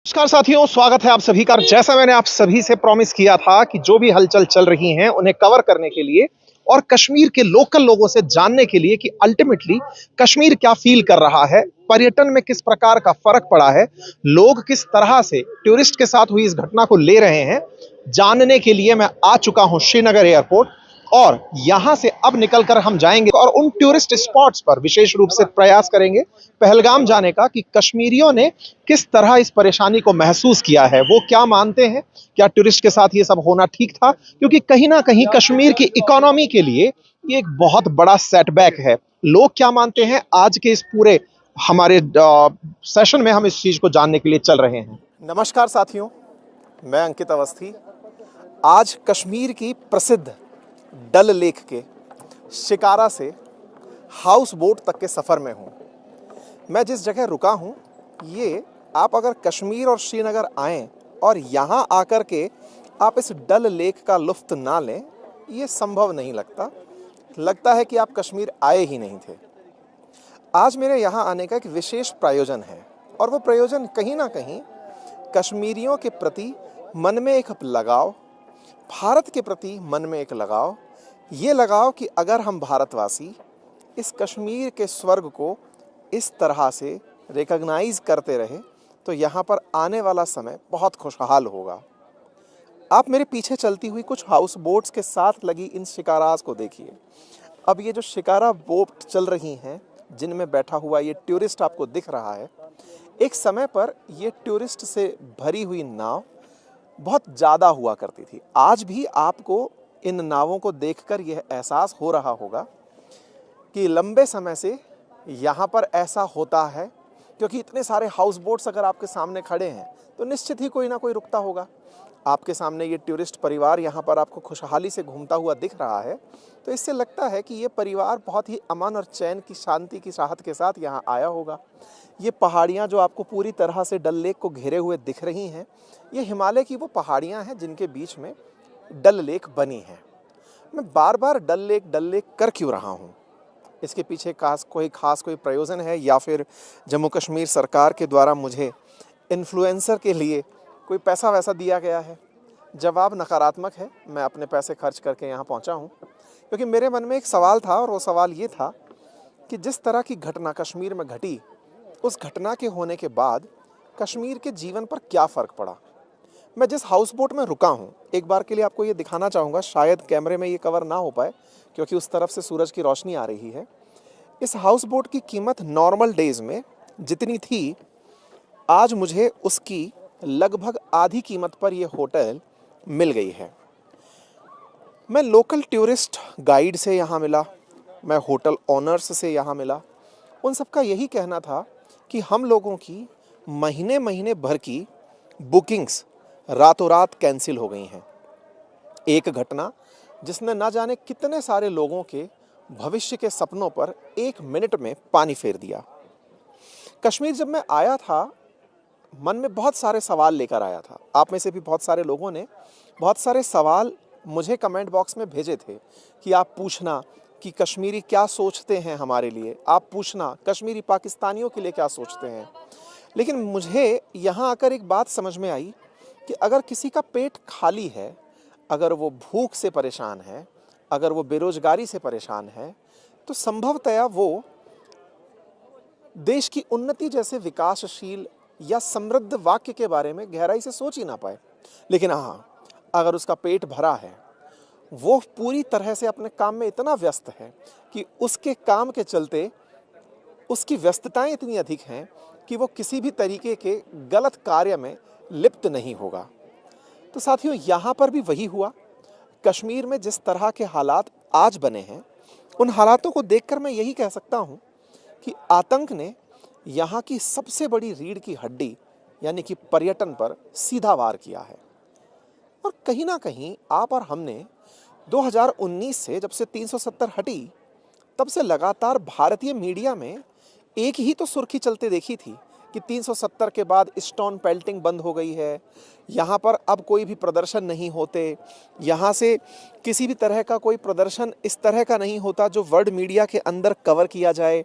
नमस्कार साथियों, स्वागत है आप सभी का। जैसा मैंने आप सभी से प्रॉमिस किया था कि जो भी हलचल चल रही हैं उन्हें कवर करने के लिए और कश्मीर के लोकल लोगों से जानने के लिए कि अल्टीमेटली कश्मीर क्या फील कर रहा है, पर्यटन में किस प्रकार का फर्क पड़ा है, लोग किस तरह से टूरिस्ट के साथ हुई इस घटना को ले रहे हैं, जानने के लिए मैं आ चुका हूं श्रीनगर एयरपोर्ट। और यहां से अब निकलकर हम जाएंगे और उन टूरिस्ट स्पॉट्स पर विशेष रूप से प्रयास करेंगे पहलगाम जाने का कि कश्मीरियों ने किस तरह इस परेशानी को महसूस किया है, वो क्या मानते हैं, क्या टूरिस्ट के साथ ये सब होना ठीक था, क्योंकि कहीं ना कहीं कश्मीर की इकोनॉमी के लिए ये एक बहुत बड़ा सेटबैक है। लोग क्या मानते हैं, आज के इस पूरे हमारे सेशन में हम इस चीज को जानने के लिए चल रहे हैं। नमस्कार साथियों, मैं अंकित अवस्थी आज कश्मीर की प्रसिद्ध डल लेक के शिकारा से हाउस बोट तक के सफ़र में हूँ। मैं जिस जगह रुका हूँ ये आप अगर कश्मीर और श्रीनगर आएँ और यहाँ आकर के आप इस डल लेक का लुत्फ़ ना लें, ये संभव नहीं लगता है कि आप कश्मीर आए ही नहीं थे। आज मेरे यहाँ आने का एक विशेष प्रयोजन है और वो प्रयोजन कहीं ना कहीं कश्मीरियों के प्रति मन में एक लगाव, भारत के प्रति मन में एक लगाव, ये लगाव कि अगर हम भारतवासी इस कश्मीर के स्वर्ग को इस तरह से रिकॉग्नाइज करते रहे तो यहाँ पर आने वाला समय बहुत खुशहाल होगा। आप मेरे पीछे चलती हुई कुछ हाउस बोट्स के साथ लगी इन शिकारास को देखिए। अब ये जो शिकारा बोट चल रही हैं जिनमें बैठा हुआ ये टूरिस्ट आपको दिख रहा है, एक समय पर ये टूरिस्ट से भरी हुई नाव बहुत ज़्यादा हुआ करती थी। आज भी आपको इन नावों को देखकर यह एहसास हो रहा होगा कि लंबे समय से यहाँ पर ऐसा होता है, क्योंकि इतने सारे हाउस बोट्स अगर आपके सामने खड़े हैं तो निश्चित ही कोई ना कोई रुकता होगा। आपके सामने ये टूरिस्ट परिवार यहाँ पर आपको खुशहाली से घूमता हुआ दिख रहा है, तो इससे लगता है कि ये परिवार बहुत ही अमन और चैन की, शांति की चाहत के साथ यहाँ आया होगा। ये पहाड़ियाँ जो आपको पूरी तरह से डल लेक को घेरे हुए दिख रही हैं, ये हिमालय की वो पहाड़ियाँ हैं जिनके बीच में डल लेक बनी है। मैं बार बार डल लेक कर क्यों रहा हूँ? इसके पीछे खास कोई प्रयोजन है या फिर जम्मू कश्मीर सरकार के द्वारा मुझे इन्फ्लुएंसर के लिए कोई पैसा वैसा दिया गया है? जवाब नकारात्मक है। मैं अपने पैसे खर्च करके यहाँ पहुँचा हूँ क्योंकि मेरे मन में एक सवाल था और वो सवाल ये था कि जिस तरह की घटना कश्मीर में घटी, उस घटना के होने के बाद कश्मीर के जीवन पर क्या फ़र्क पड़ा। मैं जिस हाउस बोट में रुका हूँ, एक बार के लिए आपको ये दिखाना चाहूँगा। शायद कैमरे में ये कवर ना हो पाए क्योंकि उस तरफ से सूरज की रोशनी आ रही है। इस हाउस बोट की कीमत नॉर्मल डेज़ में जितनी थी, आज मुझे उसकी लगभग आधी कीमत पर यह होटल मिल गई है। मैं लोकल टूरिस्ट गाइड से यहाँ मिला, मैं होटल ओनर्स से यहाँ मिला। उन सबका यही कहना था कि हम लोगों की महीने भर की बुकिंग्स रातों रात कैंसिल हो गई हैं। एक घटना जिसने ना जाने कितने सारे लोगों के भविष्य के सपनों पर एक मिनट में पानी फेर दिया। कश्मीर जब मैं आया था, मन में बहुत सारे सवाल लेकर आया था। आप में से भी बहुत सारे लोगों ने बहुत सारे सवाल मुझे कमेंट बॉक्स में भेजे थे कि आप पूछना कि कश्मीरी क्या सोचते हैं हमारे लिए, आप पूछना कश्मीरी पाकिस्तानियों के लिए क्या सोचते हैं। लेकिन मुझे यहाँ आकर एक बात समझ में आई कि अगर किसी का पेट खाली है, अगर वो भूख से परेशान है, अगर वो बेरोजगारी से परेशान है, तो संभवतया वो देश की उन्नति जैसे विकासशील या समृद्ध वाक्य के बारे में गहराई से सोच ही ना पाए। लेकिन हाँ, अगर उसका पेट भरा है, वो पूरी तरह से अपने काम में इतना व्यस्त है कि उसके काम के चलते उसकी व्यस्तताएं इतनी अधिक हैं कि वो किसी भी तरीके के गलत कार्य में लिप्त नहीं होगा। तो साथियों, यहाँ पर भी वही हुआ। कश्मीर में जिस तरह के हालात आज बने हैं, उन हालातों को देखकर मैं यही कह सकता हूँ कि आतंक ने यहाँ की सबसे बड़ी रीढ़ की हड्डी यानी कि पर्यटन पर सीधा वार किया है। और कहीं ना कहीं आप और हमने 2019 से जब से 370 हटी, तब से लगातार भारतीय मीडिया में एक ही तो सुर्खी चलते देखी थी कि 370 के बाद स्टोन पेल्टिंग बंद हो गई है, यहाँ पर अब कोई भी प्रदर्शन नहीं होते, यहाँ से किसी भी तरह का कोई प्रदर्शन इस तरह का नहीं होता जो वर्ल्ड मीडिया के अंदर कवर किया जाए,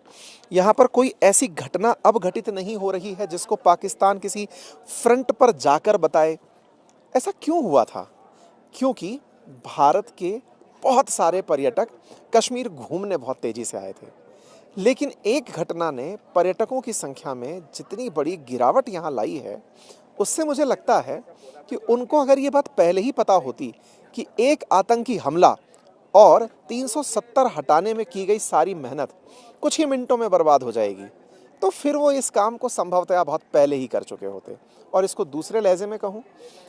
यहाँ पर कोई ऐसी घटना अब घटित नहीं हो रही है जिसको पाकिस्तान किसी फ्रंट पर जाकर बताए। ऐसा क्यों हुआ था? क्योंकि भारत के बहुत सारे पर्यटक कश्मीर घूमने बहुत तेजी से आए थे, लेकिन एक घटना ने पर्यटकों की संख्या में जितनी बड़ी गिरावट यहाँ लाई है, उससे मुझे लगता है कि उनको अगर ये बात पहले ही पता होती कि एक आतंकी हमला और 370 हटाने में की गई सारी मेहनत कुछ ही मिनटों में बर्बाद हो जाएगी, तो फिर वो इस काम को संभवतः बहुत पहले ही कर चुके होते। और इसको दूसरे लहजे में कहूँ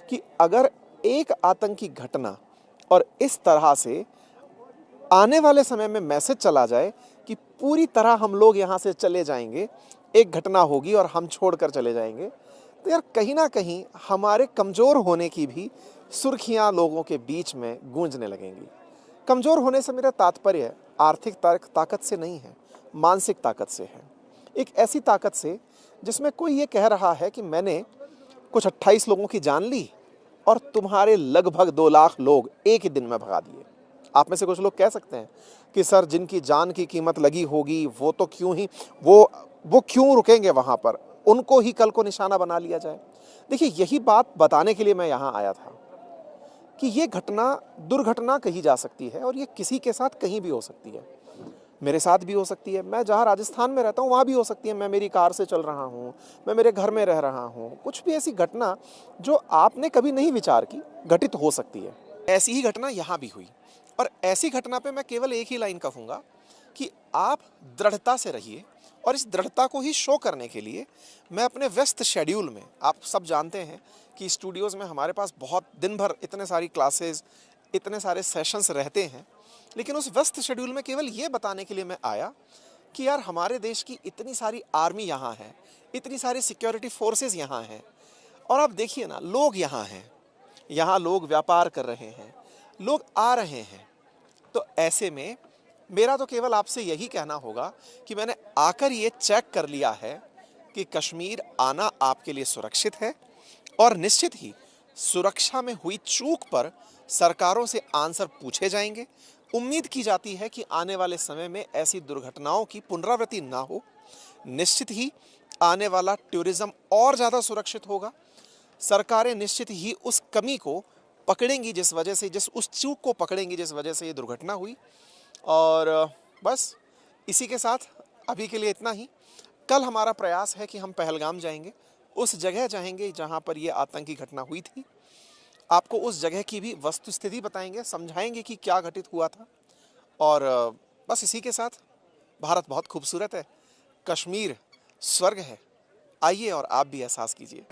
कि अगर एक आतंकी घटना और इस तरह से आने वाले समय में मैसेज चला जाए कि पूरी तरह हम लोग यहाँ से चले जाएंगे, एक घटना होगी और हम छोड़कर चले जाएंगे, तो यार कहीं ना कहीं हमारे कमज़ोर होने की भी सुर्खियाँ लोगों के बीच में गूंजने लगेंगी। कमज़ोर होने से मेरा तात्पर्य आर्थिक ताकत से नहीं है, मानसिक ताकत से है। एक ऐसी ताकत से जिसमें कोई ये कह रहा है कि मैंने कुछ 28 लोगों की जान ली और तुम्हारे लगभग 2 लाख लोग एक ही दिन में भगा दिए। आप में से कुछ लोग कह सकते हैं कि सर जिनकी जान की कीमत लगी होगी वो तो वो क्यों रुकेंगे वहाँ पर, उनको ही कल को निशाना बना लिया जाए। देखिए, यही बात बताने के लिए मैं यहाँ आया था कि ये घटना दुर्घटना कही जा सकती है और ये किसी के साथ कहीं भी हो सकती है। मेरे साथ भी हो सकती है, मैं जहाँ राजस्थान में रहता हूँ वहाँ भी हो सकती है, मैं मेरी कार से चल रहा हूँ, मैं मेरे घर में रह रहा हूँ, कुछ भी ऐसी घटना जो आपने कभी नहीं विचार की घटित हो सकती है। ऐसी ही घटना यहाँ भी हुई और ऐसी घटना पे मैं केवल एक ही लाइन कहूँगा कि आप दृढ़ता से रहिए। और इस दृढ़ता को ही शो करने के लिए मैं अपने व्यस्त शेड्यूल में, आप सब जानते हैं कि स्टूडियोज़ में हमारे पास बहुत दिन भर इतने सारी क्लासेस, इतने सारे सेशंस रहते हैं, लेकिन उस व्यस्त शेड्यूल में केवल ये बताने के लिए मैं आया कि यार हमारे देश की इतनी सारी आर्मी यहाँ है, इतनी सारी सिक्योरिटी फोर्सेस यहाँ हैं, और आप देखिए ना, लोग यहाँ हैं, यहाँ लोग व्यापार कर रहे हैं, लोग आ रहे हैं। तो ऐसे में मेरा तो केवल आपसे यही कहना होगा कि मैंने आकर ये चेक कर लिया है कि कश्मीर आना आपके लिए सुरक्षित है और निश्चित ही सुरक्षा में हुई चूक पर सरकारों से आंसर पूछे जाएंगे। उम्मीद की जाती है कि आने वाले समय में ऐसी दुर्घटनाओं की पुनरावृत्ति ना हो। निश्चित ही आने वाला टूरिज्म और ज़्यादा सुरक्षित होगा। सरकारें निश्चित ही उस कमी को पकड़ेंगी उस चूक को पकड़ेंगी जिस वजह से ये दुर्घटना हुई। और बस इसी के साथ अभी के लिए इतना ही। कल हमारा प्रयास है कि हम पहलगाम जाएंगे, उस जगह जाएंगे जहां पर ये आतंकी घटना हुई थी। आपको उस जगह की भी वस्तुस्थिति बताएंगे, समझाएंगे कि क्या घटित हुआ था। और बस इसी के साथ, भारत बहुत खूबसूरत है, कश्मीर स्वर्ग है, आइए और आप भी एहसास कीजिए।